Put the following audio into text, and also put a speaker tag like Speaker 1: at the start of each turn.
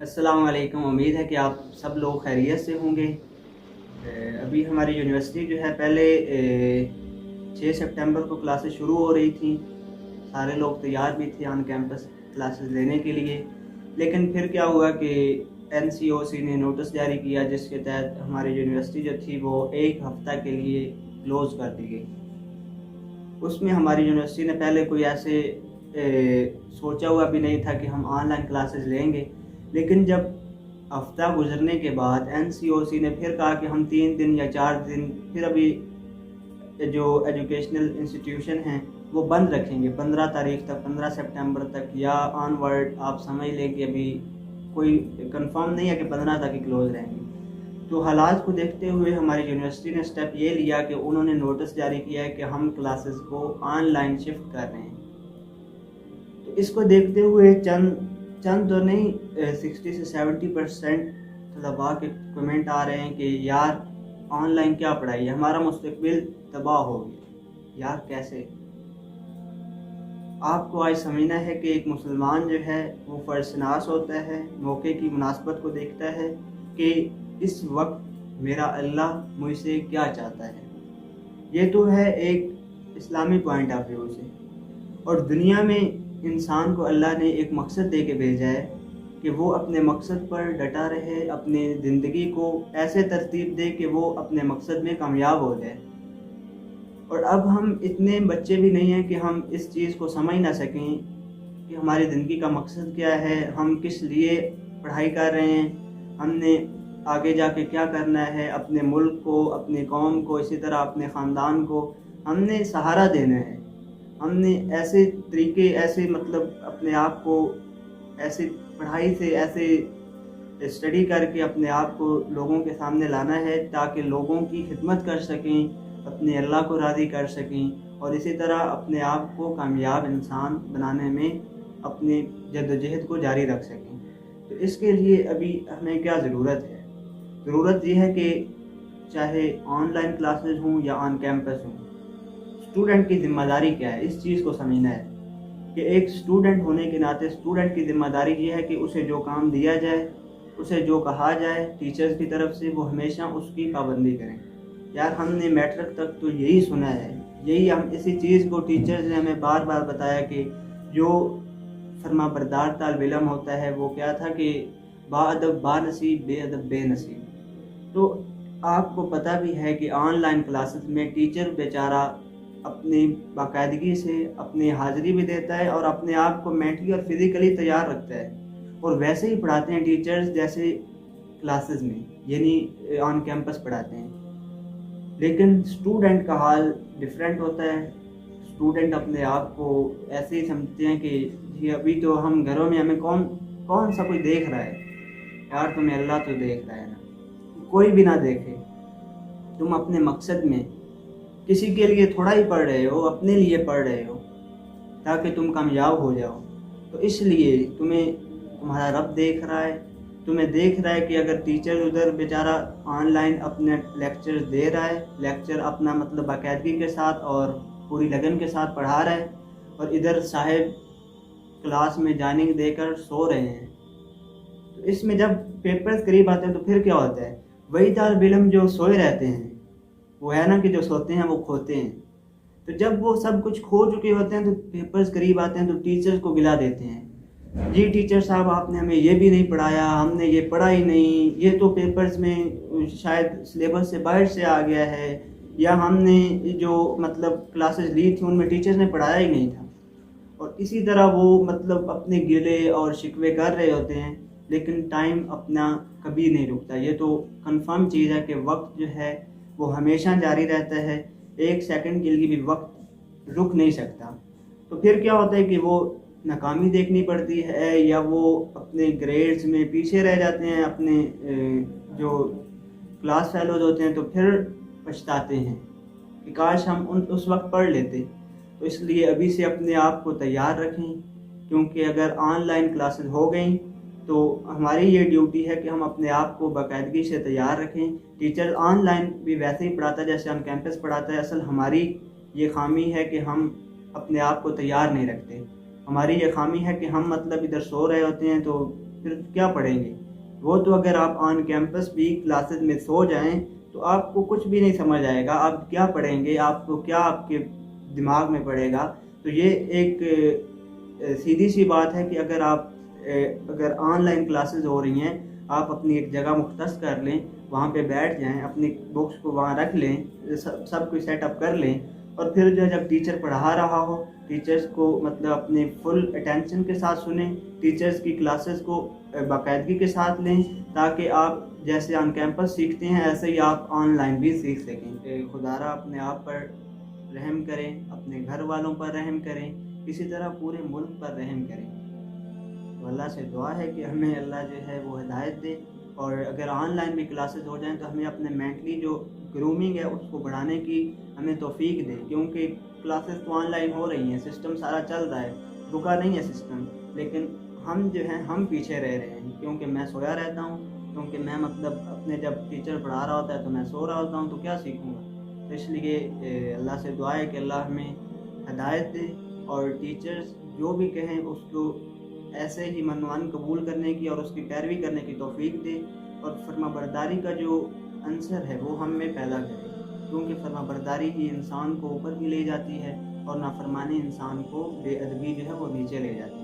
Speaker 1: السلام علیکم، امید ہے کہ آپ سب لوگ خیریت سے ہوں گے۔ ابھی ہماری یونیورسٹی جو ہے پہلے 6 سپٹمبر کو کلاسز شروع ہو رہی تھیں، سارے لوگ تیار بھی تھے آن کیمپس کلاسز لینے کے لیے، لیکن پھر کیا ہوا کہ NCOC نے نوٹس جاری کیا جس کے تحت ہماری یونیورسٹی جو تھی وہ 1 ہفتہ کے لیے کلوز کر دی گئی۔ اس میں ہماری یونیورسٹی نے پہلے کوئی ایسے سوچا ہوا بھی نہیں تھا کہ ہم آن لائن کلاسز لیں گے، لیکن جب ہفتہ گزرنے کے بعد NCOC نے پھر کہا کہ ہم 3 دن یا 4 دن پھر ابھی جو ایجوکیشنل انسٹیٹیوشن ہیں وہ بند رکھیں گے 15 تاریخ تک، 15 سپٹمبر تک یا آن ورڈ، آپ سمجھ لیں کہ ابھی کوئی کنفرم نہیں ہے کہ 15 تک ہی کلوز رہیں گے۔ تو حالات کو دیکھتے ہوئے ہماری یونیورسٹی نے اسٹیپ یہ لیا کہ انہوں نے نوٹس جاری کیا ہے کہ ہم کلاسز کو آن لائن شفٹ کر رہے ہیں۔ تو اس کو دیکھتے ہوئے چند تو نہیں 60 سے 70% طلباء کے کمنٹ آ رہے ہیں کہ یار آن لائن کیا پڑھائی ہے، ہمارا مستقبل تباہ ہو گیا۔ یار کیسے؟ آپ کو آج سمجھنا ہے کہ ایک مسلمان جو ہے وہ فرض شناس ہوتا ہے، موقع کی مناسبت کو دیکھتا ہے کہ اس وقت میرا اللہ مجھ سے کیا چاہتا ہے۔ یہ تو ہے ایک اسلامی پوائنٹ آف ویو سے، اور دنیا میں انسان کو اللہ نے ایک مقصد دے کے بھیجا ہے کہ وہ اپنے مقصد پر ڈٹا رہے، اپنی زندگی کو ایسے ترتیب دے کہ وہ اپنے مقصد میں کامیاب ہو جائے۔ اور اب ہم اتنے بچے بھی نہیں ہیں کہ ہم اس چیز کو سمجھ نہ سکیں کہ ہماری زندگی کا مقصد کیا ہے، ہم کس لیے پڑھائی کر رہے ہیں، ہم نے آگے جا کے کیا کرنا ہے، اپنے ملک کو، اپنے قوم کو، اسی طرح اپنے خاندان کو ہم نے سہارا دینا ہے۔ ہم نے ایسے طریقے، ایسے اپنے آپ کو ایسے پڑھائی سے، ایسے اسٹڈی کر کے اپنے آپ کو لوگوں کے سامنے لانا ہے تاکہ لوگوں کی خدمت کر سکیں، اپنے اللہ کو راضی کر سکیں، اور اسی طرح اپنے آپ کو کامیاب انسان بنانے میں اپنی جدوجہد کو جاری رکھ سکیں۔ تو اس کے لیے ابھی ہمیں کیا ضرورت ہے؟ ضرورت یہ ہے کہ چاہے آن لائن کلاسز ہوں یا آن کیمپس ہوں، اسٹوڈنٹ کی ذمہ داری کیا ہے، اس چیز کو سمجھنا ہے کہ ایک اسٹوڈنٹ ہونے کے ناطے اسٹوڈنٹ کی ذمہ داری یہ ہے کہ اسے جو کام دیا جائے، اسے جو کہا جائے ٹیچرز کی طرف سے، وہ ہمیشہ اس کی پابندی کریں۔ یار ہم نے میٹرک تک تو یہی سنا ہے، یہی ہم اسی چیز کو ٹیچرز نے ہمیں بار بار بتایا کہ جو فرما بردار طالب علم ہوتا ہے وہ کیا تھا کہ با ادب با نصیب، بے ادب بے نصیب۔ تو آپ کو پتہ بھی ہے کہ آن لائن کلاسز میں ٹیچر بیچارہ اپنی باقاعدگی سے اپنی حاضری بھی دیتا ہے اور اپنے آپ کو مینٹلی اور فزیکلی تیار رکھتا ہے، اور ویسے ہی پڑھاتے ہیں ٹیچرز جیسے کلاسز میں، یعنی آن کیمپس پڑھاتے ہیں۔ لیکن اسٹوڈنٹ کا حال ڈیفرنٹ ہوتا ہے۔ اسٹوڈنٹ اپنے آپ کو ایسے ہی سمجھتے ہیں کہ جی ابھی تو ہم گھروں میں، ہمیں کون سا کوئی دیکھ رہا ہے۔ یار تمہیں اللہ تو دیکھ رہا ہے نا، کوئی بھی نہ دیکھے، تم اپنے مقصد میں کسی کے لیے تھوڑا ہی پڑھ رہے ہو، اپنے لیے پڑھ رہے ہو تاکہ تم کامیاب ہو جاؤ۔ تو اس لیے تمہیں تمہارا رب دیکھ رہا ہے، تمہیں دیکھ رہا ہے کہ اگر ٹیچر ادھر بیچارہ آن لائن اپنے لیکچر دے رہا ہے، لیکچر اپنا باقاعدگی کے ساتھ اور پوری لگن کے ساتھ پڑھا رہا ہے، اور ادھر صاحب کلاس میں جانب دے کر سو رہے ہیں، تو اس میں جب پیپرز قریب آتے ہیں تو پھر کیا ہوتا ہے؟ وہی طالب علم جو سوئے رہتے ہیں، وہ ہے نا کہ جو سوتے ہیں وہ کھوتے ہیں۔ تو جب وہ سب کچھ کھو چکے ہوتے ہیں تو پیپرز قریب آتے ہیں تو ٹیچرز کو گلا دیتے ہیں، جی ٹیچر صاحب آپ نے ہمیں یہ بھی نہیں پڑھایا، ہم نے یہ پڑھا ہی نہیں، یہ تو پیپرز میں شاید سلیبس سے باہر سے آ گیا ہے، یا ہم نے جو کلاسز لی تھی ان میں ٹیچرز نے پڑھایا ہی نہیں تھا۔ اور اسی طرح وہ اپنے گلے اور شکوے کر رہے ہوتے ہیں، لیکن ٹائم اپنا کبھی نہیں رکتا۔ یہ تو کنفرم چیز ہے کہ وقت جو ہے وہ ہمیشہ جاری رہتا ہے، 1 سیکنڈ کے لیے بھی وقت رک نہیں سکتا۔ تو پھر کیا ہوتا ہے کہ وہ ناکامی دیکھنی پڑتی ہے، یا وہ اپنے گریڈز میں پیچھے رہ جاتے ہیں، اپنے جو کلاس فیلوز ہوتے ہیں تو پھر پچھتاتے ہیں کہ کاش ہم اس وقت پڑھ لیتے۔ تو اس لیے ابھی سے اپنے آپ کو تیار رکھیں، کیونکہ اگر آن لائن کلاسز ہو گئیں تو ہماری یہ ڈیوٹی ہے کہ ہم اپنے آپ کو باقاعدگی سے تیار رکھیں۔ ٹیچر آن لائن بھی ویسے ہی پڑھاتا ہے جیسے آن کیمپس پڑھاتا ہے، اصل ہماری یہ خامی ہے کہ ہم اپنے آپ کو تیار نہیں رکھتے۔ ہماری یہ خامی ہے کہ ہم ادھر سو رہے ہوتے ہیں تو پھر کیا پڑھیں گے؟ وہ تو اگر آپ آن کیمپس بھی کلاسز میں سو جائیں تو آپ کو کچھ بھی نہیں سمجھ آئے گا، آپ کیا پڑھیں گے، آپ کو کیا آپ کے دماغ میں پڑے گا؟ تو یہ ایک سیدھی سی بات ہے کہ اگر آن لائن کلاسز ہو رہی ہیں، آپ اپنی ایک جگہ مختص کر لیں، وہاں پہ بیٹھ جائیں، اپنی بکس کو وہاں رکھ لیں، سب کچھ سیٹ اپ کر لیں، اور پھر جو جب ٹیچر پڑھا رہا ہو ٹیچرز کو مطلب اپنے فل اٹینشن کے ساتھ سنیں، ٹیچرز کی کلاسز کو باقاعدگی کے ساتھ لیں، تاکہ آپ جیسے آن کیمپس سیکھتے ہیں ایسے ہی آپ آن لائن بھی سیکھ سکیں۔ خدا را اپنے آپ پر رحم کریں، اپنے گھر والوں پر رحم کریں، اسی طرح پورے ملک پر رحم کریں۔ تو اللہ سے دعا ہے کہ ہمیں اللہ جو ہے وہ ہدایت دے، اور اگر آن لائن بھی کلاسز ہو جائیں تو ہمیں اپنے مینٹلی جو گرومنگ ہے اس کو بڑھانے کی ہمیں توفیق دے، کیونکہ کلاسز تو آن لائن ہو رہی ہیں، سسٹم سارا چل رہا ہے، رکا نہیں ہے سسٹم، لیکن ہم جو ہیں ہم پیچھے رہ رہے ہیں، کیونکہ میں سویا رہتا ہوں، کیونکہ میں مطلب اپنے جب ٹیچر پڑھا رہا ہوتا ہے تو میں سو رہا ہوتا ہوں، تو کیا سیکھوں گا؟ تو اس لیے اللہ سے دعا ہے کہ اللہ ہمیں ہدایت دے، اور ٹیچرز جو بھی کہیں اس کو ایسے ہی منوان قبول کرنے کی اور اس کی پیروی کرنے کی توفیق دے، اور فرما برداری کا جو عنصر ہے وہ ہم میں پیدا کرے، کیونکہ فرما برداری ہی انسان کو اوپر بھی لے جاتی ہے، اور نافرمانی انسان کو بے ادبی جو ہے وہ نیچے لے جاتی ہے۔